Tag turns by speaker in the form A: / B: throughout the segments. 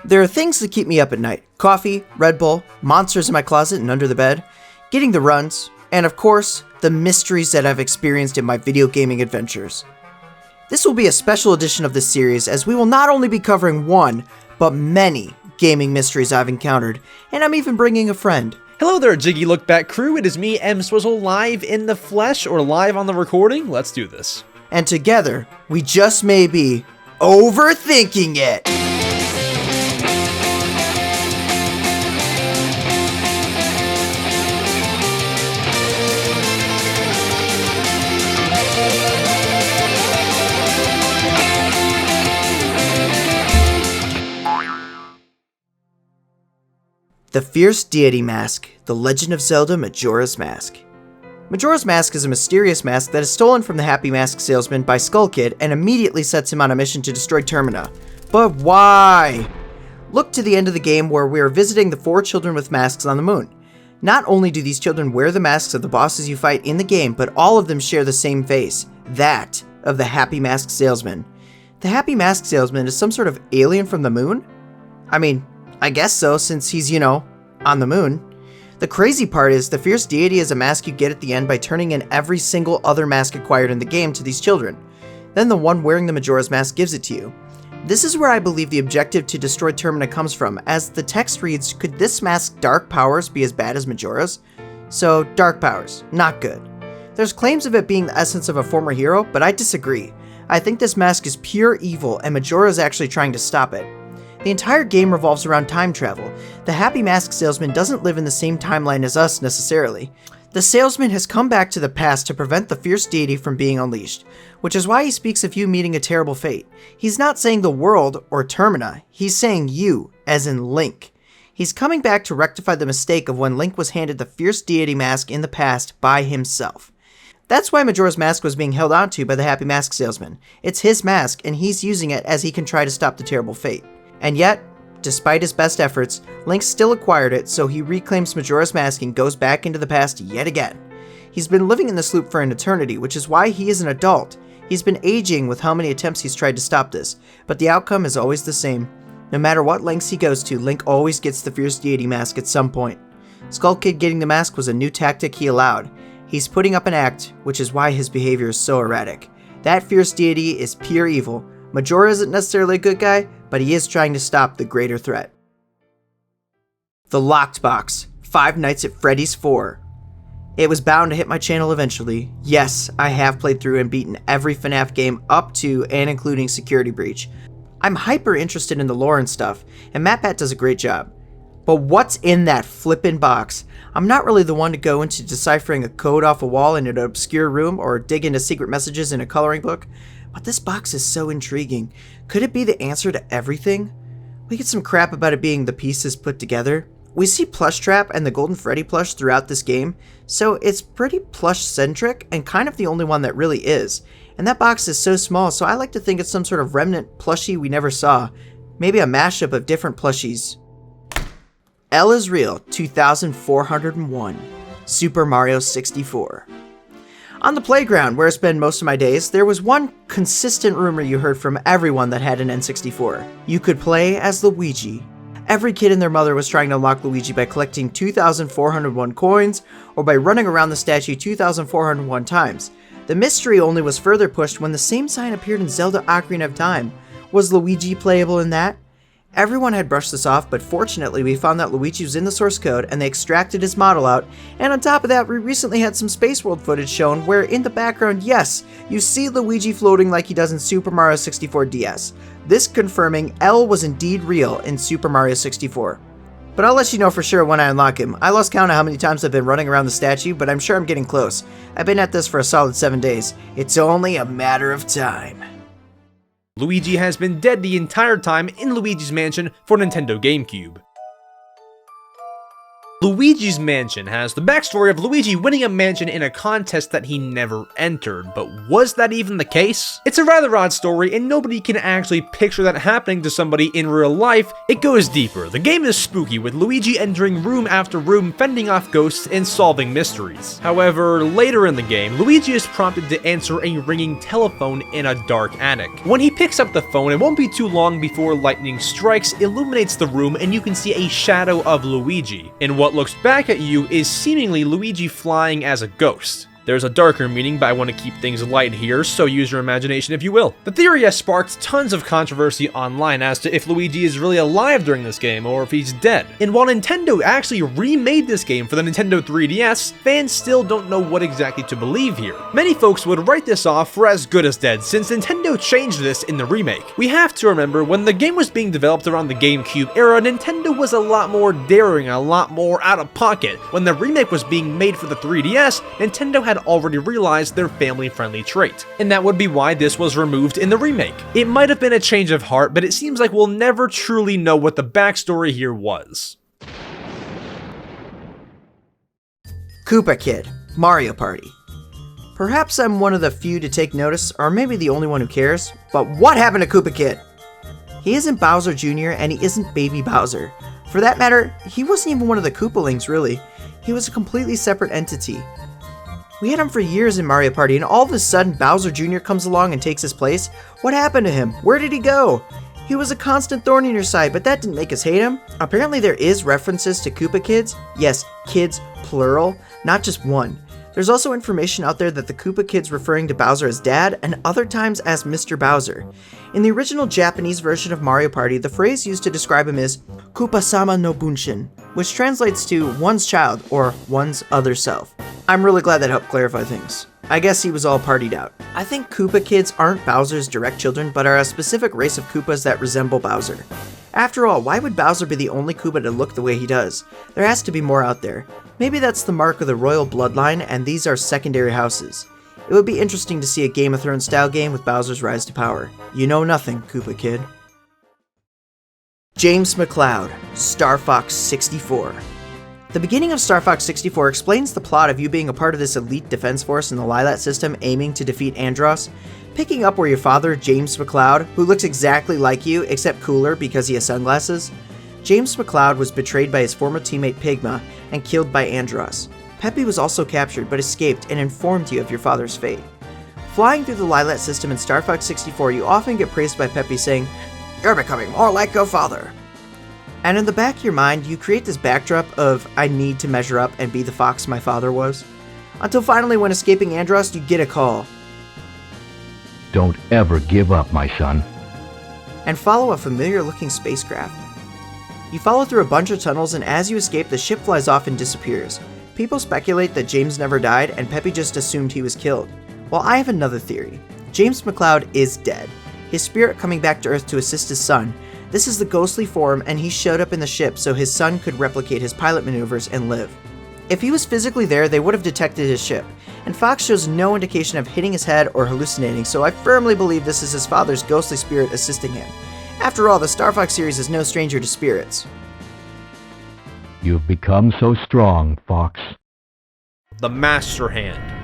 A: There are things that keep me up at night. Coffee, Red Bull, monsters in my closet and under the bed, getting the runs, and of course, the mysteries that I've experienced in my video gaming adventures. This will be a special edition of this series as we will not only be covering one, but many gaming mysteries I've encountered, and I'm even bringing a friend.
B: Hello there, Jiggy Look Back crew. It is me, M Swizzle, live in the flesh or live on the recording. Let's do this.
A: And together, we just may be overthinking it. The Fierce Deity Mask, The Legend of Zelda Majora's Mask. Majora's Mask is a mysterious mask that is stolen from the Happy Mask salesman by Skull Kid and immediately sets him on a mission to destroy Termina. But why? Look to the end of the game where we are visiting the 4 children with masks on the moon. Not only do these children wear the masks of the bosses you fight in the game, but all of them share the same face, that of the Happy Mask salesman. The Happy Mask salesman is some sort of alien from the moon? I mean, I guess so, since he's, on the moon. The crazy part is the Fierce Deity is a mask you get at the end by turning in every single other mask acquired in the game to these children. Then the one wearing the Majora's Mask gives it to you. This is where I believe the objective to destroy Termina comes from, as the text reads, could this mask's dark powers be as bad as Majora's? So, dark powers, not good. There's claims of it being the essence of a former hero, but I disagree. I think this mask is pure evil and Majora is actually trying to stop it. The entire game revolves around time travel. The Happy Mask salesman doesn't live in the same timeline as us necessarily. The salesman has come back to the past to prevent the Fierce Deity from being unleashed, which is why he speaks of you meeting a terrible fate. He's not saying the world or Termina, he's saying you, as in Link. He's coming back to rectify the mistake of when Link was handed the Fierce Deity mask in the past by himself. That's why Majora's Mask was being held onto by the Happy Mask salesman. It's his mask, and he's using it as he can try to stop the terrible fate. And yet, despite his best efforts, Link still acquired it, so he reclaims Majora's Mask and goes back into the past yet again. He's been living in this loop for an eternity, which is why he is an adult. He's been aging with how many attempts he's tried to stop this, but the outcome is always the same. No matter what lengths he goes to, Link always gets the Fierce Deity mask at some point. Skull Kid getting the mask was a new tactic he allowed. He's putting up an act, which is why his behavior is so erratic. That Fierce Deity is pure evil. Majora isn't necessarily a good guy, but he is trying to stop the greater threat. The Locked Box, Five Nights at Freddy's 4. It was bound to hit my channel eventually. Yes, I have played through and beaten every FNAF game up to and including Security Breach. I'm hyper interested in the lore and stuff, and MatPat does a great job. But what's in that flippin' box? I'm not really the one to go into deciphering a code off a wall in an obscure room or dig into secret messages in a coloring book. But this box is so intriguing. Could it be the answer to everything? We get some crap about it being the pieces put together. We see Plush Trap and the Golden Freddy plush throughout this game, so it's pretty plush-centric and kind of the only one that really is. And that box is so small, so I like to think it's some sort of remnant plushie we never saw. Maybe a mashup of different plushies. L is Real 2401, Super Mario 64. On the playground, where I spend most of my days, there was one consistent rumor you heard from everyone that had an N64. You could play as Luigi. Every kid and their mother was trying to unlock Luigi by collecting 2,401 coins, or by running around the statue 2,401 times. The mystery only was further pushed when the same sign appeared in Zelda Ocarina of Time. Was Luigi playable in that? Everyone had brushed this off, but fortunately we found that Luigi was in the source code and they extracted his model out, and on top of that we recently had some Space World footage shown where in the background, yes, you see Luigi floating like he does in Super Mario 64 DS. This confirming L was indeed real in Super Mario 64. But I'll let you know for sure when I unlock him. I lost count of how many times I've been running around the statue, but I'm sure I'm getting close. I've been at this for a solid 7 days. It's only a matter of time.
B: Luigi has been dead the entire time in Luigi's Mansion for Nintendo GameCube. Luigi's Mansion has the backstory of Luigi winning a mansion in a contest that he never entered, but was that even the case? It's a rather odd story, and nobody can actually picture that happening to somebody in real life. It goes deeper. The game is spooky, with Luigi entering room after room, fending off ghosts and solving mysteries. However, later in the game, Luigi is prompted to answer a ringing telephone in a dark attic. When he picks up the phone, it won't be too long before lightning strikes, illuminates the room, and you can see a shadow of Luigi. In what looks back at you is seemingly Luigi flying as a ghost. There's a darker meaning, but I want to keep things light here, so use your imagination if you will. The theory has sparked tons of controversy online as to if Luigi is really alive during this game, or if he's dead. And while Nintendo actually remade this game for the Nintendo 3DS, fans still don't know what exactly to believe here. Many folks would write this off for as good as dead, since Nintendo changed this in the remake. We have to remember, when the game was being developed around the GameCube era, Nintendo was a lot more daring, a lot more out of pocket. When the remake was being made for the 3DS, Nintendo had already realized their family-friendly trait, and that would be why this was removed in the remake. It might have been a change of heart, but it seems like we'll never truly know what the backstory here was.
A: Koopa Kid, Mario Party. Perhaps I'm one of the few to take notice, or maybe the only one who cares, but what happened to Koopa Kid? He isn't Bowser Jr. and he isn't Baby Bowser. For that matter, he wasn't even one of the Koopalings really. He was a completely separate entity. We had him for years in Mario Party, and all of a sudden Bowser Jr. comes along and takes his place. What happened to him? Where did he go? He was a constant thorn in your side, but that didn't make us hate him. Apparently there is references to Koopa Kids. Yes, kids, plural, not just one. There's also information out there that the Koopa Kid's referring to Bowser as Dad, and other times as Mr. Bowser. In the original Japanese version of Mario Party, the phrase used to describe him is Koopa-sama no bunshin, which translates to one's child, or one's other self. I'm really glad that helped clarify things. I guess he was all partied out. I think Koopa Kids aren't Bowser's direct children, but are a specific race of Koopas that resemble Bowser. After all, why would Bowser be the only Koopa to look the way he does? There has to be more out there. Maybe that's the mark of the royal bloodline, and these are secondary houses. It would be interesting to see a Game of Thrones style game with Bowser's rise to power. You know nothing, Koopa Kid. James McCloud, Starfox 64. The beginning of Starfox 64 explains the plot of you being a part of this elite defense force in the Lilat system aiming to defeat Andross, picking up where your father, James McCloud, who looks exactly like you except cooler because he has sunglasses. James McCloud was betrayed by his former teammate Pigma and killed by Andross. Peppy was also captured but escaped and informed you of your father's fate. Flying through the Lilat system in Starfox 64, you often get praised by Peppy saying, "You're becoming more like your father." And in the back of your mind, you create this backdrop of, I need to measure up and be the fox my father was. Until finally, when escaping Andross, you get a call.
C: Don't ever give up, my son.
A: And follow a familiar-looking spacecraft. You follow through a bunch of tunnels, and as you escape, the ship flies off and disappears. People speculate that James never died, and Peppy just assumed he was killed. Well, I have another theory. James McCloud is dead. His spirit coming back to Earth to assist his son. This is the ghostly form, and he showed up in the ship so his son could replicate his pilot maneuvers and live. If he was physically there, they would have detected his ship, and Fox shows no indication of hitting his head or hallucinating, so I firmly believe this is his father's ghostly spirit assisting him. After all, the Star Fox series is no stranger to spirits.
C: You've become so strong, Fox.
B: The Master Hand.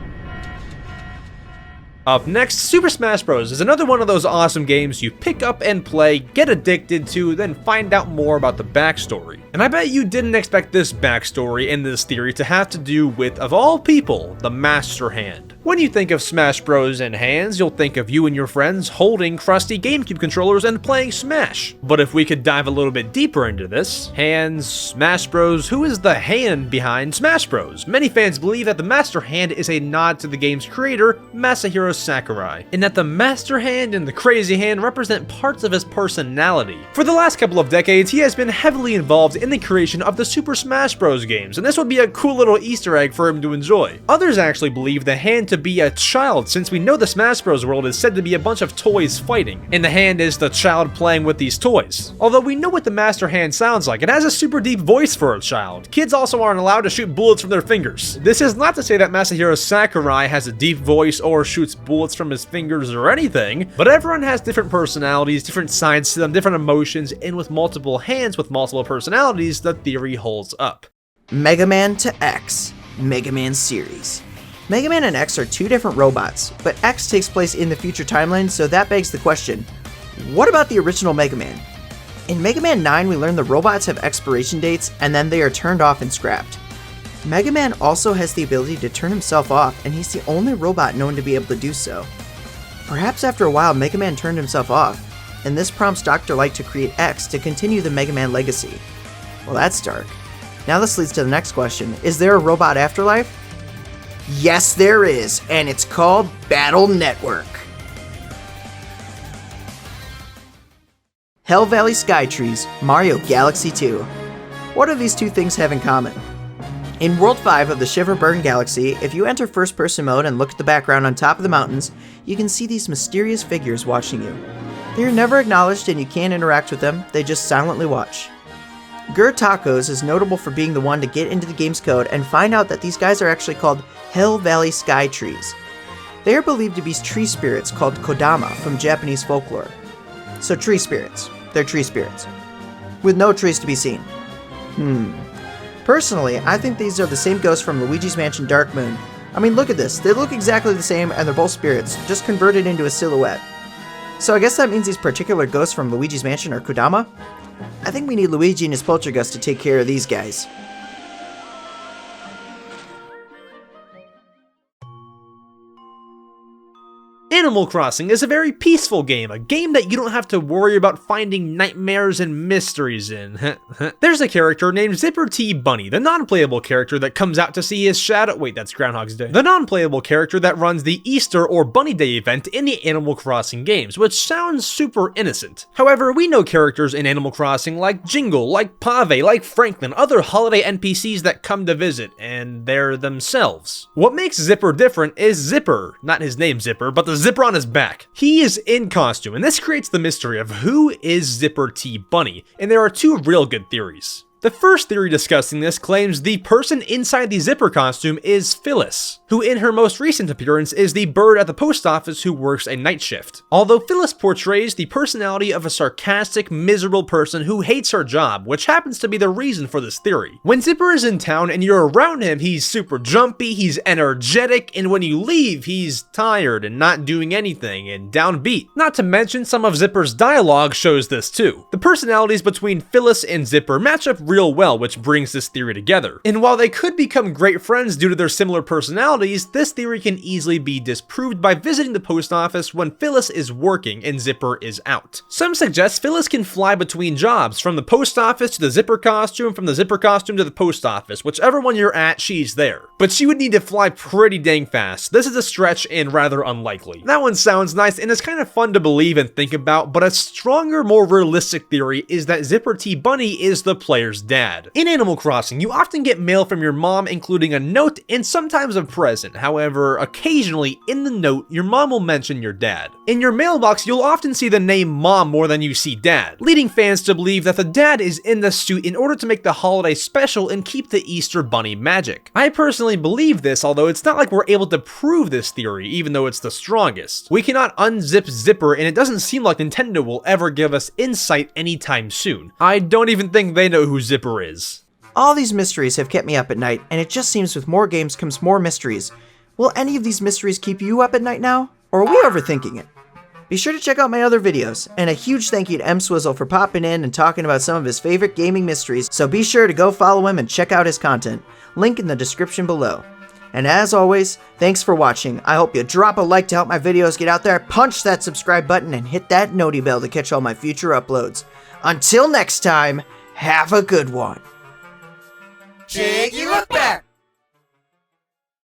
B: Up next, Super Smash Bros. Is another one of those awesome games you pick up and play, get addicted to, then find out more about the backstory. And I bet you didn't expect this backstory and this theory to have to do with, of all people, the Master Hand. When you think of Smash Bros. And hands, you'll think of you and your friends holding crusty GameCube controllers and playing Smash. But if we could dive a little bit deeper into this, hands, Smash Bros., who is the hand behind Smash Bros? Many fans believe that the Master Hand is a nod to the game's creator, Masahiro Sakurai, and that the Master Hand and the Crazy Hand represent parts of his personality. For the last couple of decades, he has been heavily involved in the creation of the Super Smash Bros. Games, and this would be a cool little Easter egg for him to enjoy. Others actually believe the hand to be a child, since we know the Smash Bros. World is said to be a bunch of toys fighting, and the hand is the child playing with these toys. Although we know what the Master Hand sounds like, it has a super deep voice for a child. Kids also aren't allowed to shoot bullets from their fingers. This is not to say that Masahiro Sakurai has a deep voice or shoots bullets from his fingers or anything, but everyone has different personalities, different sides to them, different emotions, and with multiple hands with multiple personalities, the theory holds up.
A: Megaman to X, Megaman series. Megaman and X are two different robots, but X takes place in the future timeline, so that begs the question, what about the original Megaman? In Mega Man 9, we learn the robots have expiration dates, and then they are turned off and scrapped. Mega Man also has the ability to turn himself off, and he's the only robot known to be able to do so. Perhaps after a while, Mega Man turned himself off, and this prompts Dr. Light to create X to continue the Mega Man legacy. Well, that's dark. Now this leads to the next question. Is there a robot afterlife? Yes, there is, and it's called Battle Network. Hell Valley Skytrees, Mario Galaxy 2. What do these two things have in common? In World 5 of the Shiver-Burn Galaxy, if you enter first-person mode and look at the background on top of the mountains, you can see these mysterious figures watching you. They are never acknowledged and you can't interact with them, they just silently watch. Gur Tacos is notable for being the one to get into the game's code and find out that these guys are actually called Hell Valley Skytrees. They are believed to be tree spirits called Kodama from Japanese folklore. So tree spirits. They're tree spirits. With no trees to be seen. Personally, I think these are the same ghosts from Luigi's Mansion Dark Moon. I mean, look at this. They look exactly the same and they're both spirits, just converted into a silhouette. So I guess that means these particular ghosts from Luigi's Mansion are Kodama? I think we need Luigi and his poltergust to take care of these guys.
B: Animal Crossing is a very peaceful game, a game that you don't have to worry about finding nightmares and mysteries in. There's a character named Zipper T Bunny, the non-playable character that comes out to see his shadow- wait, that's Groundhog's Day. The non-playable character that runs the Easter or Bunny Day event in the Animal Crossing games, which sounds super innocent. However, we know characters in Animal Crossing like Jingle, like Pave, like Franklin, other holiday NPCs that come to visit, and they're themselves. What makes Zipper different is Zipper, not his name Zipper, but the zipper on his back. He is in costume, and this creates the mystery of who is Zipper T Bunny, and there are two real good theories. The first theory discussing this claims the person inside the zipper costume is Phyllis, who in her most recent appearance is the bird at the post office who works a night shift. Although Phyllis portrays the personality of a sarcastic, miserable person who hates her job, which happens to be the reason for this theory. When Zipper is in town and you're around him, he's super jumpy, he's energetic, and when you leave, he's tired and not doing anything and downbeat. Not to mention some of Zipper's dialogue shows this too. The personalities between Phyllis and Zipper match up real well, which brings this theory together. And while they could become great friends due to their similar personalities, this theory can easily be disproved by visiting the post office when Phyllis is working and Zipper is out. Some suggest Phyllis can fly between jobs, from the post office to the Zipper costume, from the Zipper costume to the post office. Whichever one you're at, she's there. But she would need to fly pretty dang fast. This is a stretch and rather unlikely. That one sounds nice and it's kind of fun to believe and think about, but a stronger, more realistic theory is that Zipper T Bunny is the player's dad. In Animal Crossing, you often get mail from your mom, including a note and sometimes a present. However, occasionally in the note, your mom will mention your dad. In your mailbox, you'll often see the name Mom more than you see Dad, leading fans to believe that the dad is in the suit in order to make the holiday special and keep the Easter Bunny magic. I personally believe this, although it's not like we're able to prove this theory, even though it's the strongest. We cannot unzip Zipper, and it doesn't seem like Nintendo will ever give us insight anytime soon. I don't even think they know who Zipper is.
A: All these mysteries have kept me up at night, and it just seems with more games comes more mysteries. Will any of these mysteries keep you up at night now? Or are we overthinking it? Be sure to check out my other videos, and a huge thank you to M Swizzle for popping in and talking about some of his favorite gaming mysteries, so be sure to go follow him and check out his content. Link in the description below. And as always, thanks for watching. I hope you drop a like to help my videos get out there, punch that subscribe button, and hit that noti bell to catch all my future uploads. Until next time, have a good one.
D: Jig, you look back!